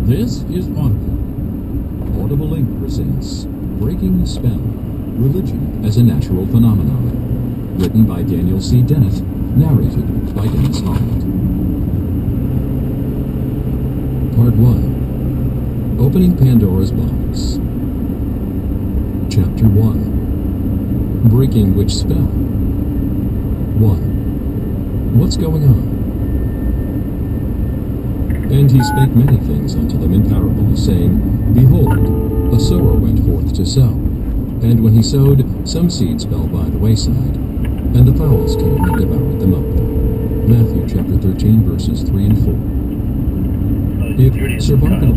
This is Audible. Audible Inc. presents Breaking the Spell, Religion as a Natural Phenomenon. Written by Daniel C. Dennett, narrated by Dennis Holland. Part 1. Opening Pandora's Box. Chapter 1. Breaking which spell? 1. What's going on? And he spake many things unto them in parables, saying, Behold, a sower went forth to sow. And when he sowed, some seeds fell by the wayside, and the fowls came and devoured them up. Matthew chapter 13, verses 3 and 4. If survival...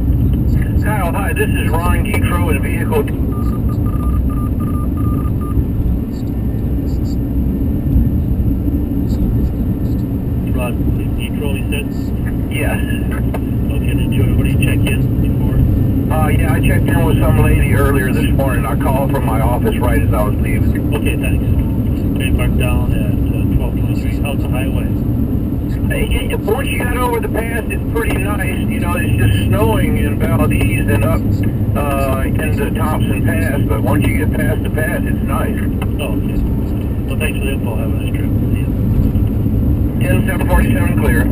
Kyle, hi, this is Ron Getro in vehicle... Ron Getro, he said? Yes. Okay, did you already check in before? Yeah, I checked in with some lady earlier this morning. I called from my office right as I was leaving. Okay, thanks. Okay, parked down at 1223. How's the highway? Once you got over the pass, it's pretty nice. You know, it's just snowing in Valdez and up into Thompson Pass, but once you get past the pass, it's nice. Oh, okay. Well, thanks for the info. Have a nice trip. See you. 10747 clear.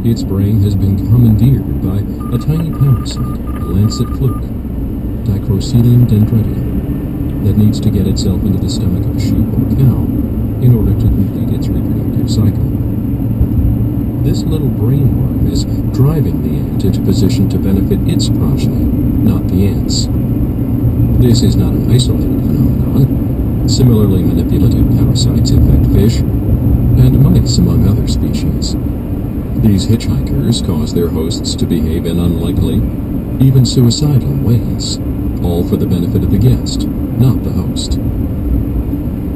Its brain has been commandeered by a tiny parasite, a lancet fluke, Dicrocetium dendriticum, that needs to get itself into the stomach of a sheep or cow in order to complete its reproductive cycle. This little brainworm is driving the ant into position to benefit its progeny, not the ant's. This is not an isolated phenomenon. Similarly manipulative parasites infect fish and mice, among other species. These hitchhikers cause their hosts to behave in unlikely, even suicidal ways, all for the benefit of the guest, not the host.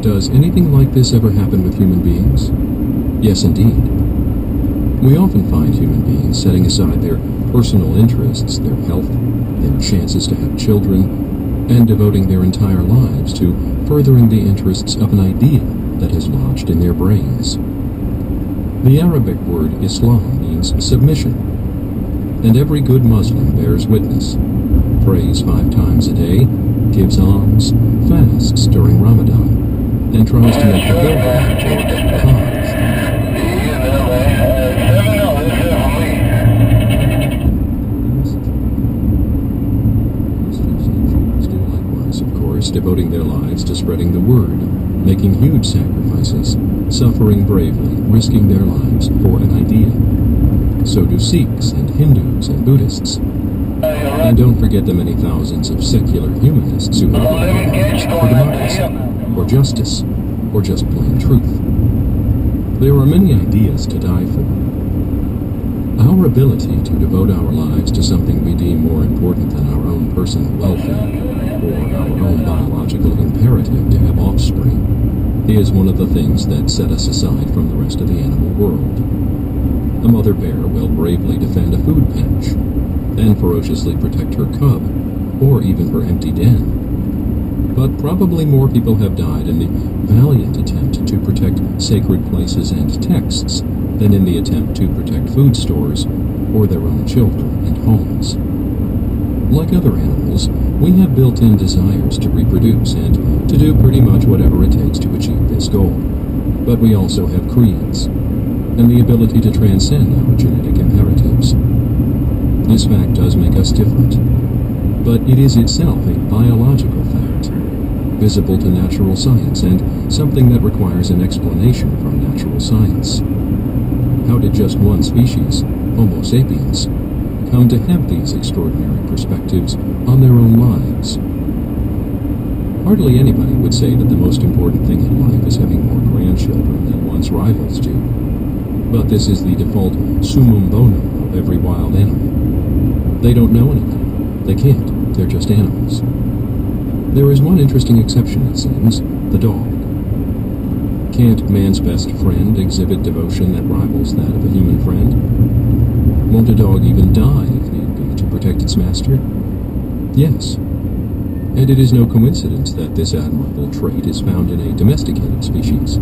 Does anything like this ever happen with human beings? Yes, indeed. We often find human beings setting aside their personal interests, their health, their chances to have children, and devoting their entire lives to furthering the interests of an idea that has lodged in their brains. The Arabic word Islam means submission, and every good Muslim bears witness, prays 5 times a day, gives alms, fasts during Ramadan, and tries to make the pilgrimage to Hajj. Devoting their lives to spreading the word, making huge sacrifices, suffering bravely, risking their lives for an idea. So do Sikhs and Hindus and Buddhists. And don't forget the many thousands of secular humanists who have given their lives for democracy, or justice, or just plain truth. There are many ideas to die for. Our ability to devote our lives to something we deem more important than our own personal welfare, or our own biological imperative to have offspring, is one of the things that set us aside from the rest of the animal world. A mother bear will bravely defend a food patch, and ferociously protect her cub, or even her empty den. But probably more people have died in the valiant attempt to protect sacred places and texts than in the attempt to protect food stores or their own children and homes. Like other animals, we have built-in desires to reproduce and to do pretty much whatever it takes to achieve this goal. But we also have creeds, and the ability to transcend our genetic imperatives. This fact does make us different, but it is itself a biological fact, visible to natural science and something that requires an explanation from natural science. How did just one species, Homo sapiens, come to have these extraordinary perspectives on their own lives? Hardly anybody would say that the most important thing in life is having more grandchildren than one's rivals do. But this is the default summum bonum of every wild animal. They don't know anything. They can't. They're just animals. There is one interesting exception, it seems, the dog. Can't man's best friend exhibit devotion that rivals that of a human friend? Won't a dog even die if need be to protect its master? Yes. And it is no coincidence that this admirable trait is found in a domesticated species.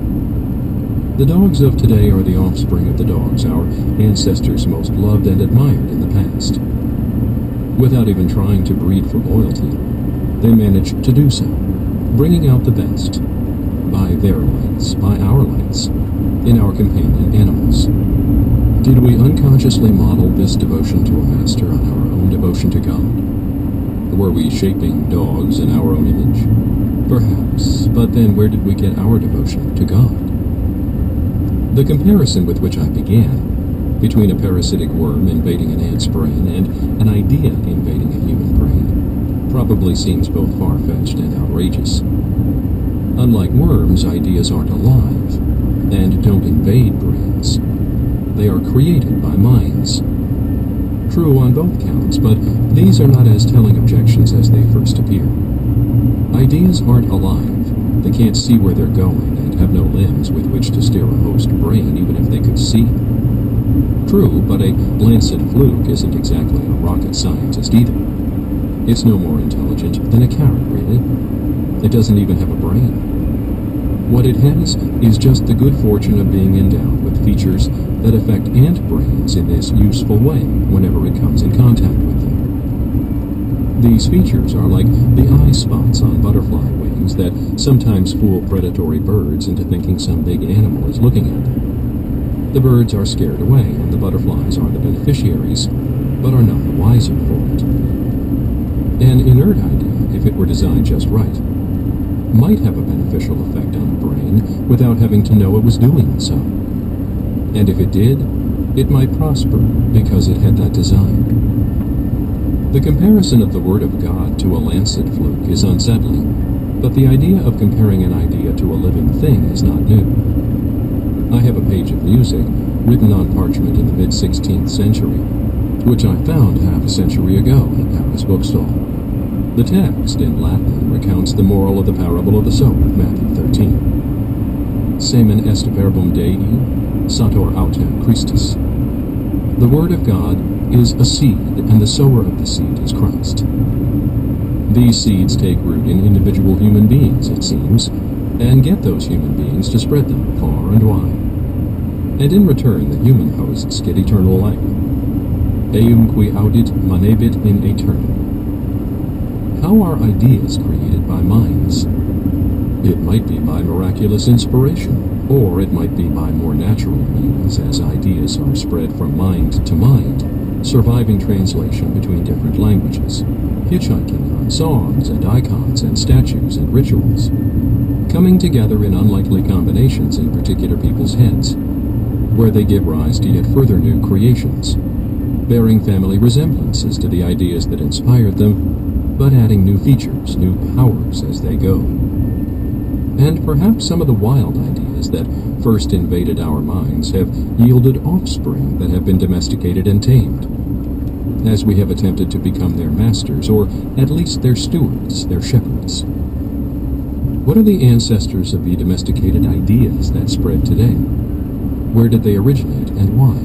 The dogs of today are the offspring of the dogs our ancestors most loved and admired in the past. Without even trying to breed for loyalty, they managed to do so, bringing out the best, by their lights, by our lights, in our companion animals. Did we unconsciously model this devotion to a master on our own devotion to God? Were we shaping dogs in our own image? Perhaps, but then where did we get our devotion to God? The comparison with which I began, between a parasitic worm invading an ant's brain and an idea invading a human brain, probably seems both far-fetched and outrageous. Unlike worms, ideas aren't alive, and don't invade brains. They are created by minds. True on both counts, but these are not as telling objections as they first appear. Ideas aren't alive. They can't see where they're going and have no limbs with which to steer a host brain even if they could see. True, but a lancet fluke isn't exactly a rocket scientist either. It's no more intelligent than a carrot, really. It doesn't even have a brain. What it has is just the good fortune of being endowed with features that affect ant brains in this useful way whenever it comes in contact with them. These features are like the eye spots on butterfly wings that sometimes fool predatory birds into thinking some big animal is looking at them. The birds are scared away and the butterflies are the beneficiaries, but are none the wiser for it. An inert idea, if it were designed just right, might have a beneficial effect on the brain without having to know it was doing so. And if it did, it might prosper because it had that design. The comparison of the Word of God to a lancet fluke is unsettling, but the idea of comparing an idea to a living thing is not new. I have a page of music written on parchment in the mid-16th century, which I found half a century ago in a Paris bookstall. The text, in Latin, recounts the moral of the parable of the sower, Matthew 13. Semen est verbum Dei, sator autem Christus. The Word of God is a seed, and the sower of the seed is Christ. These seeds take root in individual human beings, it seems, and get those human beings to spread them far and wide. And in return, the human hosts get eternal life. Eum qui audit manebit in aeternum. How are ideas created by minds? It might be by miraculous inspiration, or it might be by more natural means, as ideas are spread from mind to mind, surviving translation between different languages, hitchhiking on songs and icons and statues and rituals, coming together in unlikely combinations in particular people's heads, where they give rise to yet further new creations, bearing family resemblances to the ideas that inspired them, but adding new features, new powers as they go. And perhaps some of the wild ideas that first invaded our minds have yielded offspring that have been domesticated and tamed, as we have attempted to become their masters, or at least their stewards, their shepherds. What are the ancestors of the domesticated ideas that spread today? Where did they originate and why?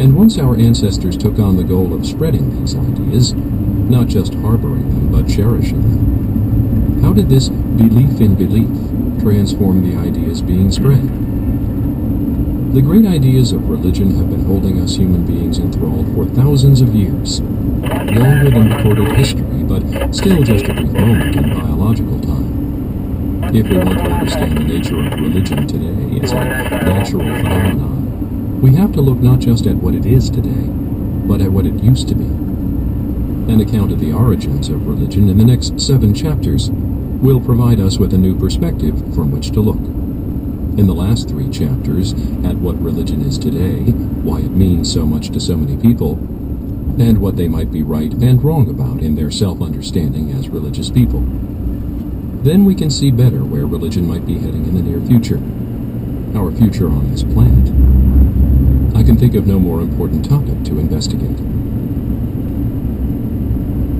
And once our ancestors took on the goal of spreading these ideas, not just harboring them, but cherishing them, how did this belief in belief transform the ideas being spread? The great ideas of religion have been holding us human beings enthralled for thousands of years, longer than recorded history, but still just a brief moment in biological time. If we want to understand the nature of religion today as a natural phenomenon, we have to look not just at what it is today, but at what it used to be. An account of the origins of religion in the next 7 chapters will provide us with a new perspective from which to look. In the last 3 chapters, at what religion is today, why it means so much to so many people, and what they might be right and wrong about in their self-understanding as religious people. Then we can see better where religion might be heading in the near future, our future on this planet. I can think of no more important topic to investigate.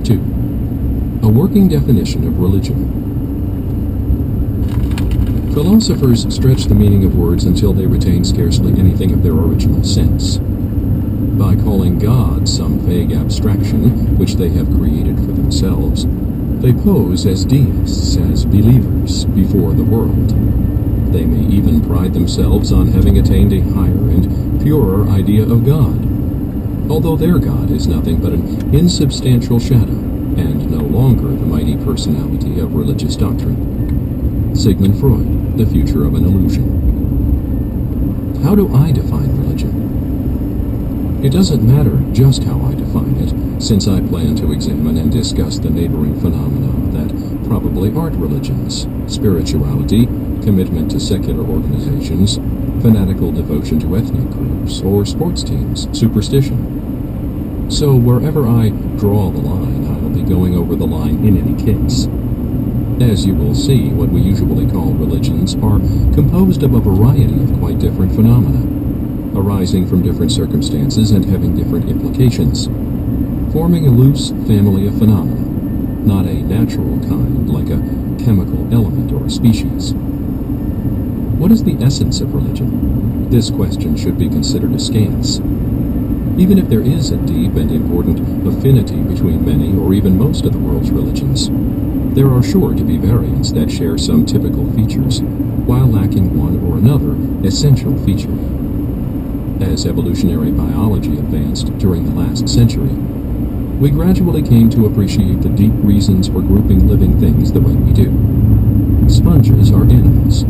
2. A working definition of religion. Philosophers stretch the meaning of words until they retain scarcely anything of their original sense. By calling God some vague abstraction which they have created for themselves, they pose as deists, as believers before the world. They may even pride themselves on having attained a higher and purer idea of God, although their God is nothing but an insubstantial shadow, and no longer the mighty personality of religious doctrine. Sigmund Freud, The Future of an Illusion. How do I define religion? It doesn't matter just how I define it, since I plan to examine and discuss the neighboring phenomena that probably aren't religions: spirituality, commitment to secular organizations, fanatical devotion to ethnic groups, or sports teams, superstition. So wherever I draw the line, I will be going over the line in any case. As you will see, what we usually call religions are composed of a variety of quite different phenomena, arising from different circumstances and having different implications, forming a loose family of phenomena, not a natural kind like a chemical element or species. What is the essence of religion? This question should be considered askance. Even if there is a deep and important affinity between many or even most of the world's religions, there are sure to be variants that share some typical features, while lacking one or another essential feature. As evolutionary biology advanced during the last century, we gradually came to appreciate the deep reasons for grouping living things the way we do. Sponges are animals.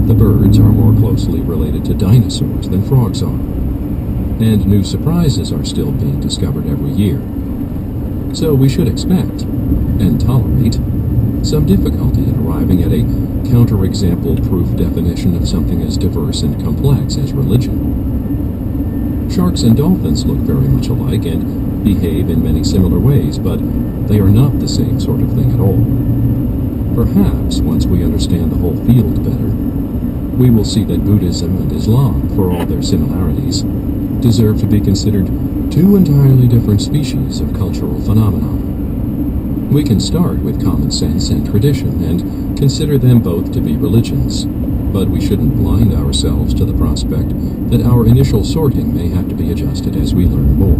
The birds are more closely related to dinosaurs than frogs are. And new surprises are still being discovered every year. So we should expect, and tolerate, some difficulty in arriving at a counterexample-proof definition of something as diverse and complex as religion. Sharks and dolphins look very much alike and behave in many similar ways, but they are not the same sort of thing at all. Perhaps, once we understand the whole field better, we will see that Buddhism and Islam, for all their similarities, deserve to be considered 2 entirely different species of cultural phenomena. We can start with common sense and tradition and consider them both to be religions, but we shouldn't blind ourselves to the prospect that our initial sorting may have to be adjusted as we learn more.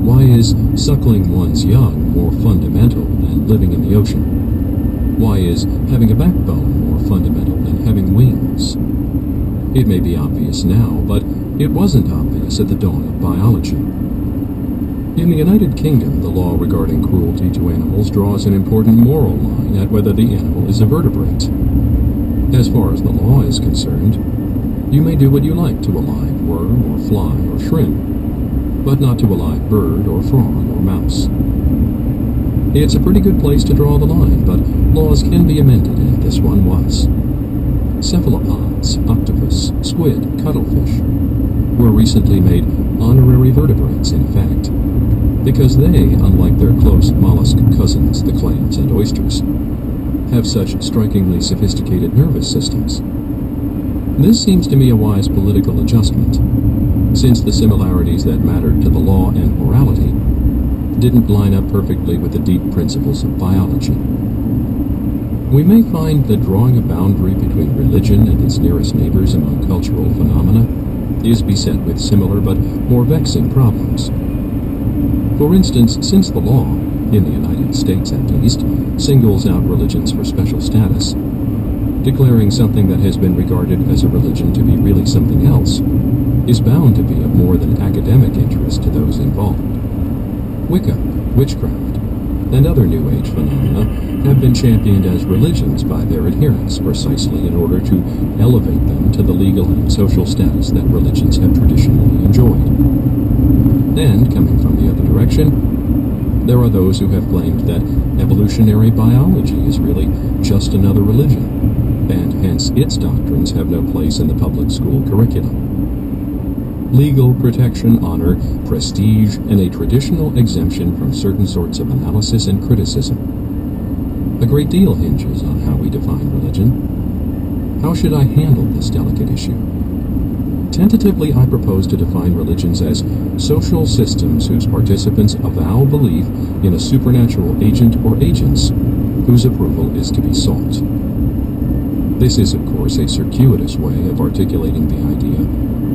Why is suckling one's young more fundamental fundamental than living in the ocean? Why is having a backbone more fundamental than having wings? It may be obvious now, but it wasn't obvious at the dawn of biology. In the United Kingdom, the law regarding cruelty to animals draws an important moral line at whether the animal is a vertebrate. As far as the law is concerned, you may do what you like to a live worm or fly or shrimp, but not to a live bird or frog or mouse. It's a pretty good place to draw the line, but laws can be amended, and this one was. Cephalopods, octopus, squid, cuttlefish were recently made honorary vertebrates, in fact, because they, unlike their close mollusk cousins, the clams and oysters, have such strikingly sophisticated nervous systems. This seems to me a wise political adjustment, since the similarities that mattered to the law and morality didn't line up perfectly with the deep principles of biology. We may find that drawing a boundary between religion and its nearest neighbors among cultural phenomena is beset with similar but more vexing problems. For instance, since the law, in the United States at least, singles out religions for special status, declaring something that has been regarded as a religion to be really something else is bound to be of more than academic interest to those involved. Wicca, witchcraft, and other New Age phenomena have been championed as religions by their adherents precisely in order to elevate them to the legal and social status that religions have traditionally enjoyed. And, coming from the other direction, there are those who have claimed that evolutionary biology is really just another religion, and hence its doctrines have no place in the public school curriculum. Legal protection, honor, prestige, and a traditional exemption from certain sorts of analysis and criticism. A great deal hinges on how we define religion. How should I handle this delicate issue? Tentatively, I propose to define religions as social systems whose participants avow belief in a supernatural agent or agents whose approval is to be sought. This is, of course, a circuitous way of articulating the idea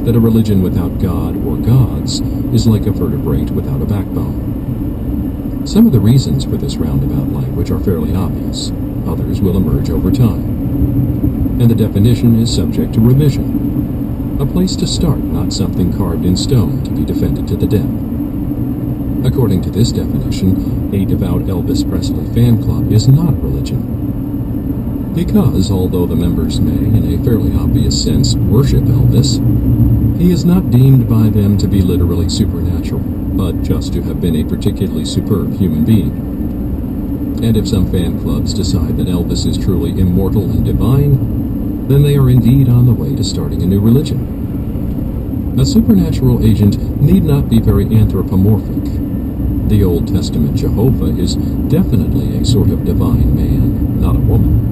that a religion without God or gods is like a vertebrate without a backbone. Some of the reasons for this roundabout language are fairly obvious. Others will emerge over time. And the definition is subject to revision. A place to start, not something carved in stone to be defended to the death. According to this definition, a devout Elvis Presley fan club is not religion. Because, although the members may, in a fairly obvious sense, worship Elvis, he is not deemed by them to be literally supernatural, but just to have been a particularly superb human being. And if some fan clubs decide that Elvis is truly immortal and divine, then they are indeed on the way to starting a new religion. A supernatural agent need not be very anthropomorphic. The Old Testament Jehovah is definitely a sort of divine man, not a woman,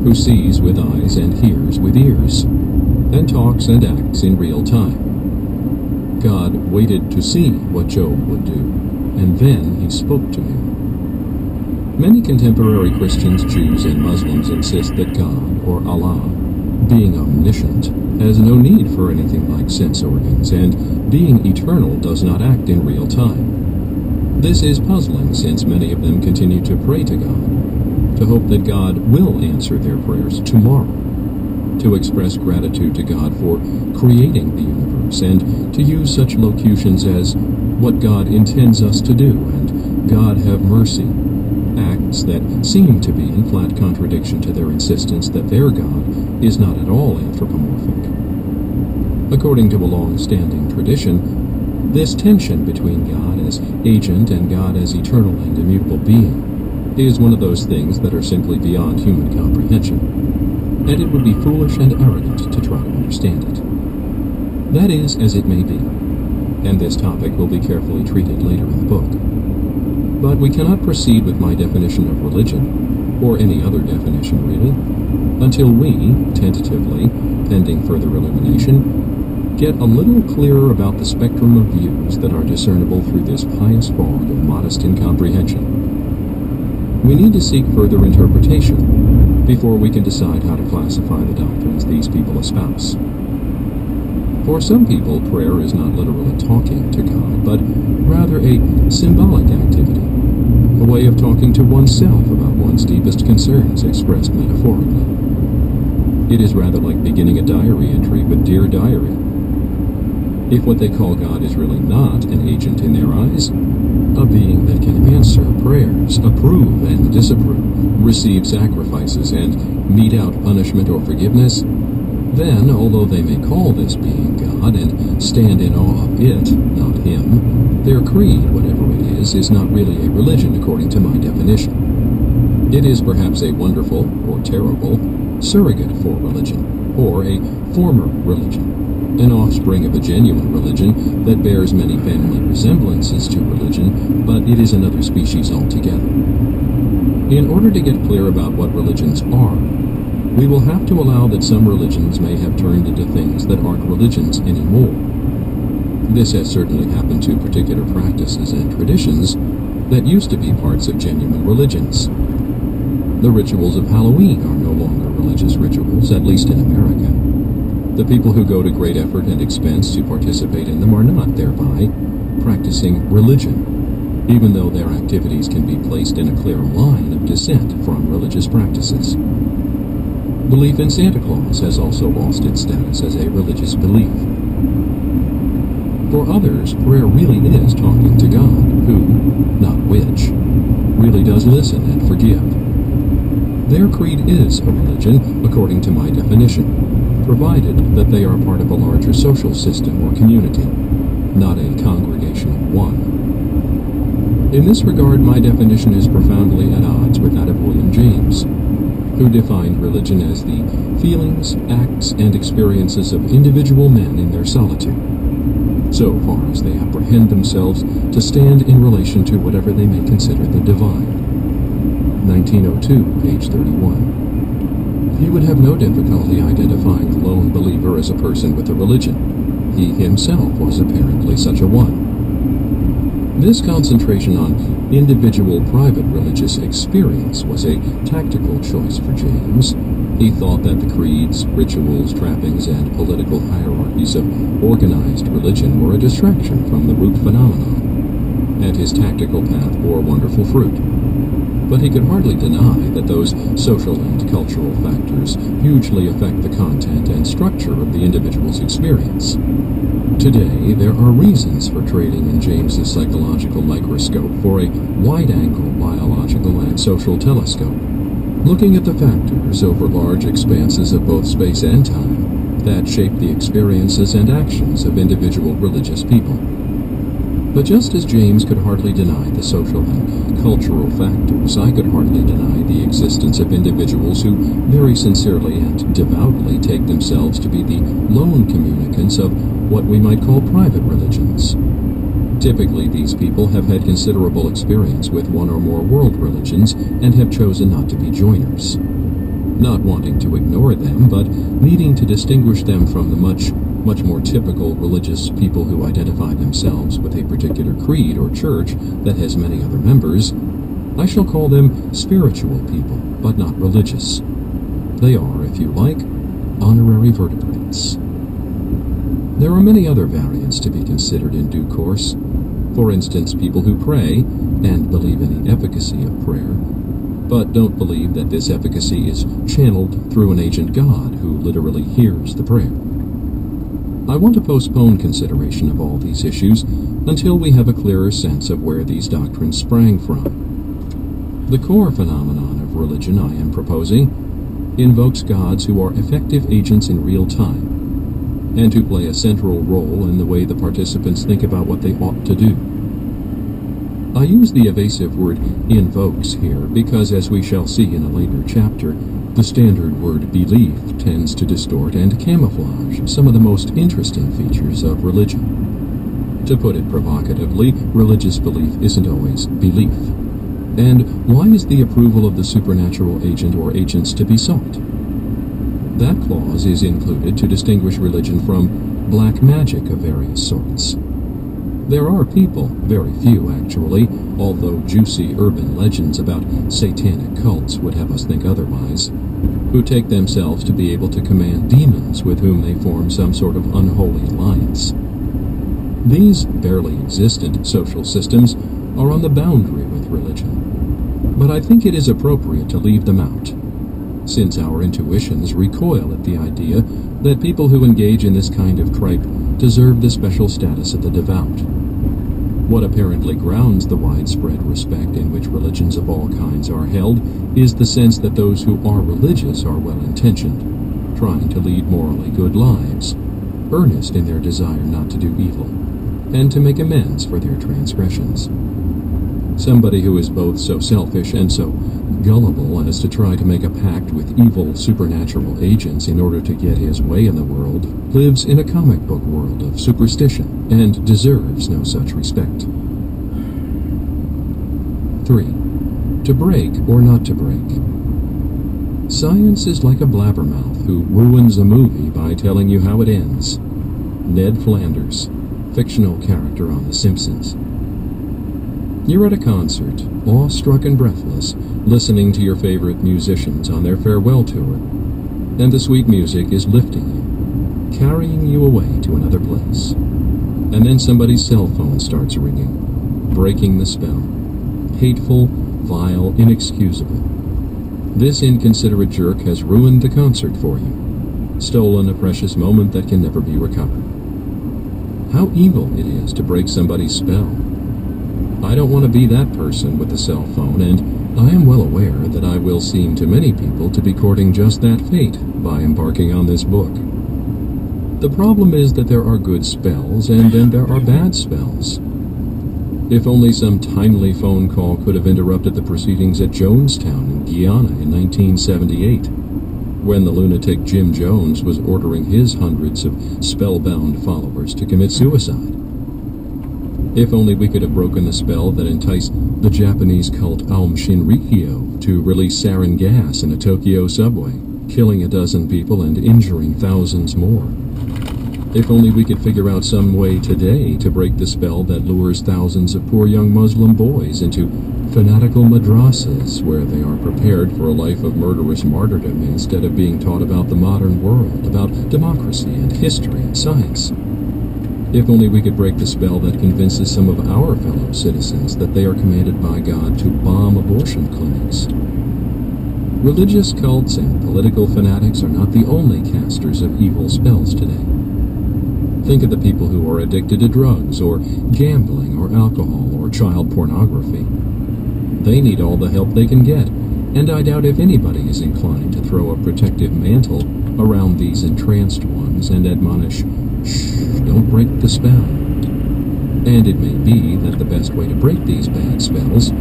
who sees with eyes and hears with ears, and talks and acts in real time. God waited to see what Job would do, and then he spoke to him. Many contemporary Christians, Jews, and Muslims insist that God, or Allah, being omniscient, has no need for anything like sense organs, and being eternal does not act in real time. This is puzzling, since many of them continue to pray to God, to hope that God will answer their prayers tomorrow, to express gratitude to God for creating the universe, and to use such locutions as what God intends us to do and God have mercy, acts that seem to be in flat contradiction to their insistence that their God is not at all anthropomorphic. According to a long-standing tradition, this tension between God as agent and God as eternal and immutable being is one of those things that are simply beyond human comprehension, and it would be foolish and arrogant to try to understand it. That is as it may be, and this topic will be carefully treated later in the book. But we cannot proceed with my definition of religion, or any other definition really, until we, tentatively, pending further illumination, get a little clearer about the spectrum of views that are discernible through this pious fog of modest incomprehension. We need to seek further interpretation before we can decide how to classify the doctrines these people espouse. For some people, prayer is not literally talking to God, but rather a symbolic activity, a way of talking to oneself about one's deepest concerns expressed metaphorically. It is rather like beginning a diary entry with Dear Diary. If what they call God is really not an agent in their eyes, a being that can answer prayers, approve and disapprove, receive sacrifices, and mete out punishment or forgiveness, then, although they may call this being God and stand in awe of it, not him, their creed, whatever it is not really a religion according to my definition. It is perhaps a wonderful, or terrible, surrogate for religion, or a former religion, an offspring of a genuine religion that bears many family resemblances to religion, but it is another species altogether. In order to get clear about what religions are, we will have to allow that some religions may have turned into things that aren't religions anymore. This has certainly happened to particular practices and traditions that used to be parts of genuine religions. The rituals of Halloween are no longer religious rituals, at least in America. The people who go to great effort and expense to participate in them are not thereby practicing religion, even though their activities can be placed in a clear line of dissent from religious practices. Belief in Santa Claus has also lost its status as a religious belief. For others, prayer really is talking to God, who, not which, really does listen and forgive. Their creed is a religion, according to my definition, provided that they are part of a larger social system or community, not a congregation of one. In this regard, my definition is profoundly at odds with that of William James, who defined religion as the feelings, acts, and experiences of individual men in their solitude, so far as they apprehend themselves to stand in relation to whatever they may consider the divine. 1902, page 31. He would have no difficulty identifying the lone believer as a person with a religion. He himself was apparently such a one. This concentration on individual private religious experience was a tactical choice for James. He thought that the creeds, rituals, trappings, and political hierarchies of organized religion were a distraction from the root phenomenon, and his tactical path bore wonderful fruit. But he could hardly deny that those social and cultural factors hugely affect the content and structure of the individual's experience. Today, there are reasons for trading in James's psychological microscope for a wide-angle biological and social telescope, looking at the factors over large expanses of both space and time that shape the experiences and actions of individual religious people. But just as James could hardly deny the social and cultural factors, I could hardly deny the existence of individuals who very sincerely and devoutly take themselves to be the lone communicants of what we might call private religions. Typically, these people have had considerable experience with one or more world religions and have chosen not to be joiners. Not wanting to ignore them, but needing to distinguish them from the much more typical religious people who identify themselves with a particular creed or church that has many other members, I shall call them spiritual people, but not religious. They are, if you like, honorary vertebrates. There are many other variants to be considered in due course. For instance, people who pray and believe in the efficacy of prayer, but don't believe that this efficacy is channeled through an agent God who literally hears the prayer. I want to postpone consideration of all these issues until we have a clearer sense of where these doctrines sprang from. The core phenomenon of religion I am proposing invokes gods who are effective agents in real time, and who play a central role in the way the participants think about what they ought to do. I use the evasive word invokes here because, as we shall see in a later chapter, the standard word belief tends to distort and camouflage some of the most interesting features of religion. To put it provocatively, religious belief isn't always belief. And why is the approval of the supernatural agent or agents to be sought? That clause is included to distinguish religion from black magic of various sorts. There are people, very few actually, although juicy urban legends about satanic cults would have us think otherwise, who take themselves to be able to command demons with whom they form some sort of unholy alliance. These barely existent social systems are on the boundary with religion. But I think it is appropriate to leave them out, since our intuitions recoil at the idea that people who engage in this kind of tripe deserve the special status of the devout. What apparently grounds the widespread respect in which religions of all kinds are held is the sense that those who are religious are well-intentioned, trying to lead morally good lives, earnest in their desire not to do evil, and to make amends for their transgressions. Somebody who is both so selfish and so gullible as to try to make a pact with evil supernatural agents in order to get his way in the world lives in a comic book world of superstition and deserves no such respect. 3. To break or not to break. Science is like a blabbermouth who ruins a movie by telling you how it ends. Ned Flanders, fictional character on The Simpsons. You're at a concert, awestruck and breathless, listening to your favorite musicians on their farewell tour, and the sweet music is lifting you, carrying you away to another place. And then somebody's cell phone starts ringing, breaking the spell. Hateful, vile, inexcusable. This inconsiderate jerk has ruined the concert for you, stolen a precious moment that can never be recovered. How evil it is to break somebody's spell. I don't want to be that person with the cell phone, and I am well aware that I will seem to many people to be courting just that fate by embarking on this book. The problem is that there are good spells, and then there are bad spells. If only some timely phone call could have interrupted the proceedings at Jonestown in Guyana in 1978, when the lunatic Jim Jones was ordering his hundreds of spellbound followers to commit suicide. If only we could have broken the spell that enticed the Japanese cult Aum Shinrikyo to release sarin gas in a Tokyo subway, killing a dozen people and injuring thousands more. If only we could figure out some way today to break the spell that lures thousands of poor young Muslim boys into fanatical madrasas where they are prepared for a life of murderous martyrdom instead of being taught about the modern world, about democracy and history and science. If only we could break the spell that convinces some of our fellow citizens that they are commanded by God to bomb abortion clinics. Religious cults and political fanatics are not the only casters of evil spells today. Think of the people who are addicted to drugs or gambling or alcohol or child pornography. They need all the help they can get, and I doubt if anybody is inclined to throw a protective mantle around these entranced ones and admonish, "Shh, don't break the spell." And it may be that the best way to break these bad spells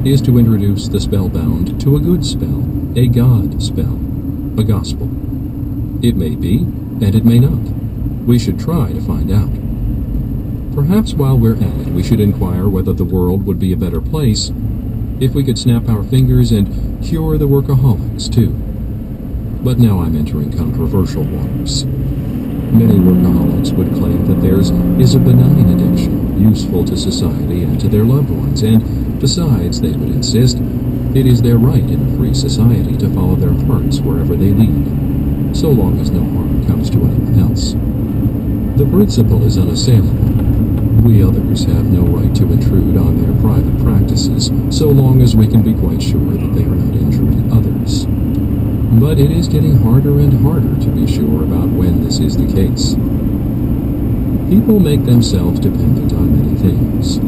is to introduce the spellbound to a good spell, a God spell, a gospel. It may be, and it may not. We should try to find out. Perhaps while we're at it, we should inquire whether the world would be a better place if we could snap our fingers and cure the workaholics too. But now I'm entering controversial waters. Many workaholics would claim that theirs is a benign addiction, useful to society and to their loved ones, and besides, they would insist, it is their right in a free society to follow their hearts wherever they lead, so long as no harm comes to anyone else. The principle is unassailable. We others have no right to intrude on their private practices, so long as we can be quite sure that they are not injuring others. But it is getting harder and harder to be sure about when this is the case. People make themselves dependent on many things.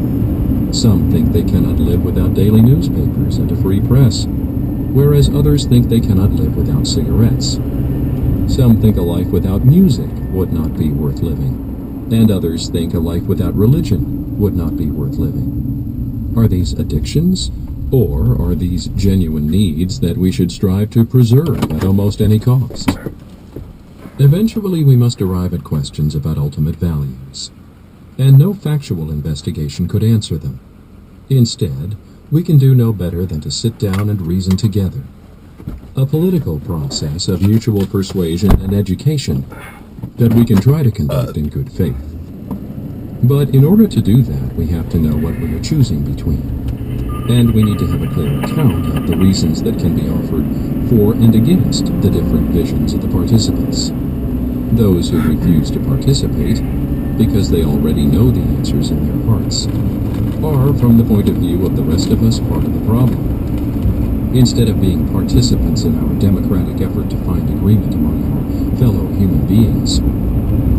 Some think they cannot live without daily newspapers and a free press, whereas others think they cannot live without cigarettes. Some think a life without music would not be worth living, and others think a life without religion would not be worth living. Are these addictions? Or are these genuine needs that we should strive to preserve at almost any cost? Eventually we must arrive at questions about ultimate values, and no factual investigation could answer them. Instead, we can do no better than to sit down and reason together. A political process of mutual persuasion and education that we can try to conduct in good faith. But in order to do that, we have to know what we are choosing between. And we need to have a clear account of the reasons that can be offered for and against the different visions of the participants. Those who refuse to participate, because they already know the answers in their hearts, are, from the point of view of the rest of us, part of the problem. Instead of being participants in our democratic effort to find agreement among our fellow human beings,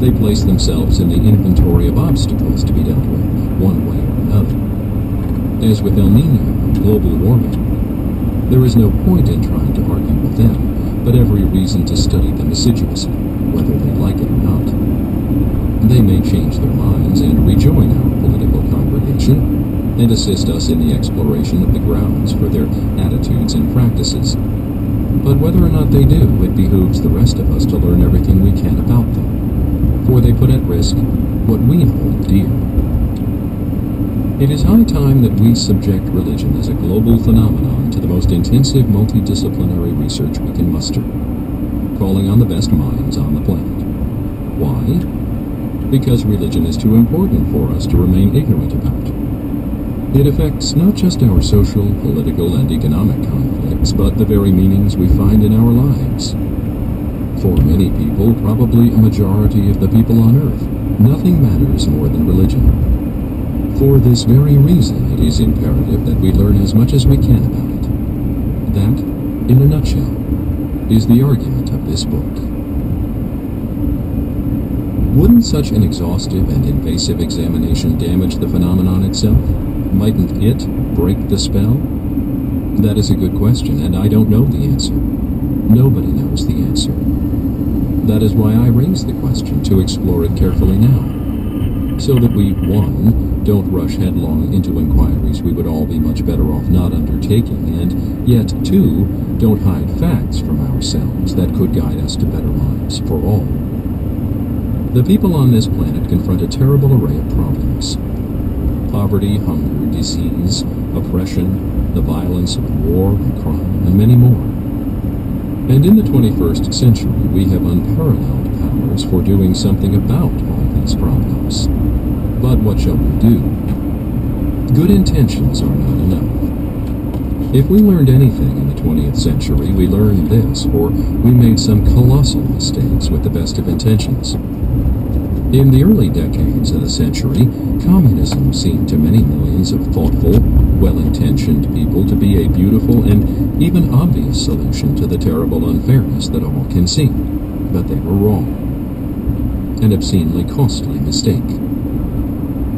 they place themselves in the inventory of obstacles to be dealt with, one way or another. As with El Nino and global warming, there is no point in trying to argue with them, but every reason to study them assiduously, whether they like it or not. They may change their minds and rejoin our political congregation, and assist us in the exploration of the grounds for their attitudes and practices. But whether or not they do, it behooves the rest of us to learn everything we can about them, for they put at risk what we hold dear. It is high time that we subject religion as a global phenomenon to the most intensive multidisciplinary research we can muster, calling on the best minds on the planet. Why? Because religion is too important for us to remain ignorant about. It affects not just our social, political, and economic conflicts, but the very meanings we find in our lives. For many people, probably a majority of the people on Earth, nothing matters more than religion. For this very reason, it is imperative that we learn as much as we can about it. That, in a nutshell, is the argument of this book. Wouldn't such an exhaustive and invasive examination damage the phenomenon itself? Mightn't it break the spell? That is a good question, and I don't know the answer. Nobody knows the answer. That is why I raise the question, to explore it carefully now, so that we, 1, don't rush headlong into inquiries we would all be much better off not undertaking, and yet, 2, don't hide facts from ourselves that could guide us to better lives for all. The people on this planet confront a terrible array of problems. Poverty, hunger, disease, oppression, the violence of war and crime, and many more. And in the 21st century, we have unparalleled powers for doing something about all these problems. But what shall we do? Good intentions are not enough. If we learned anything in the 20th century, we learned this, for we made some colossal mistakes with the best of intentions. In the early decades of the century, communism seemed to many millions of thoughtful, well-intentioned people to be a beautiful and even obvious solution to the terrible unfairness that all can see. But they were wrong. An obscenely costly mistake.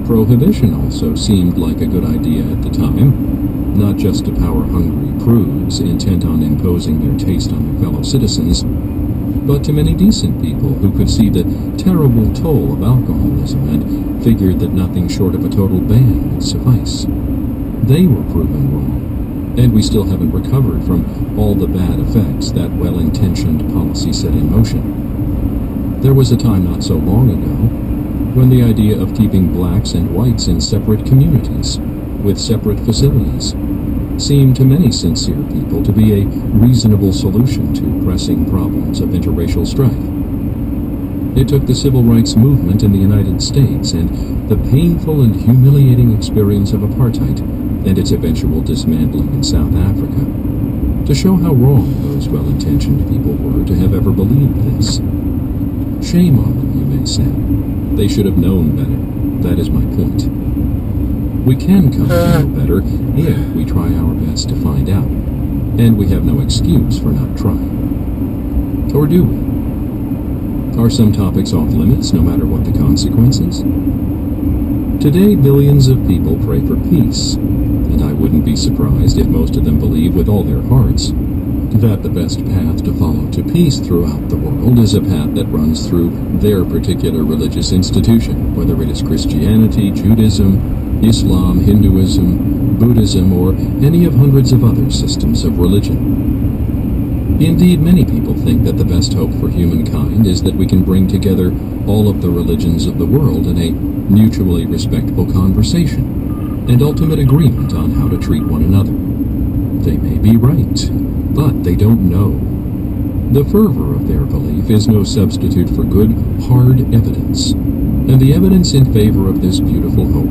Prohibition also seemed like a good idea at the time, not just to power-hungry prudes intent on imposing their taste on their fellow citizens, but to many decent people who could see the terrible toll of alcoholism and figured that nothing short of a total ban would suffice. They were proven wrong, and we still haven't recovered from all the bad effects that well-intentioned policy set in motion. There was a time not so long ago when the idea of keeping blacks and whites in separate communities, with separate facilities, seemed to many sincere people to be a reasonable solution to pressing problems of interracial strife. It took the civil rights movement in the United States and the painful and humiliating experience of apartheid and its eventual dismantling in South Africa to show how wrong those well-intentioned people were to have ever believed this. Shame on them, you may say. They should have known better. That is my point. We can come to know better if we try our best to find out, and we have no excuse for not trying. Or do we? Are some topics off limits no matter what the consequences? Today, billions of people pray for peace, and I wouldn't be surprised if most of them believe with all their hearts that the best path to follow to peace throughout the world is a path that runs through their particular religious institution, whether it is Christianity, Judaism, Islam, Hinduism, Buddhism, or any of hundreds of other systems of religion. Indeed, many people think that the best hope for humankind is that we can bring together all of the religions of the world in a mutually respectful conversation and ultimate agreement on how to treat one another. They may be right, but they don't know. The fervor of their belief is no substitute for good, hard evidence, and the evidence in favor of this beautiful hope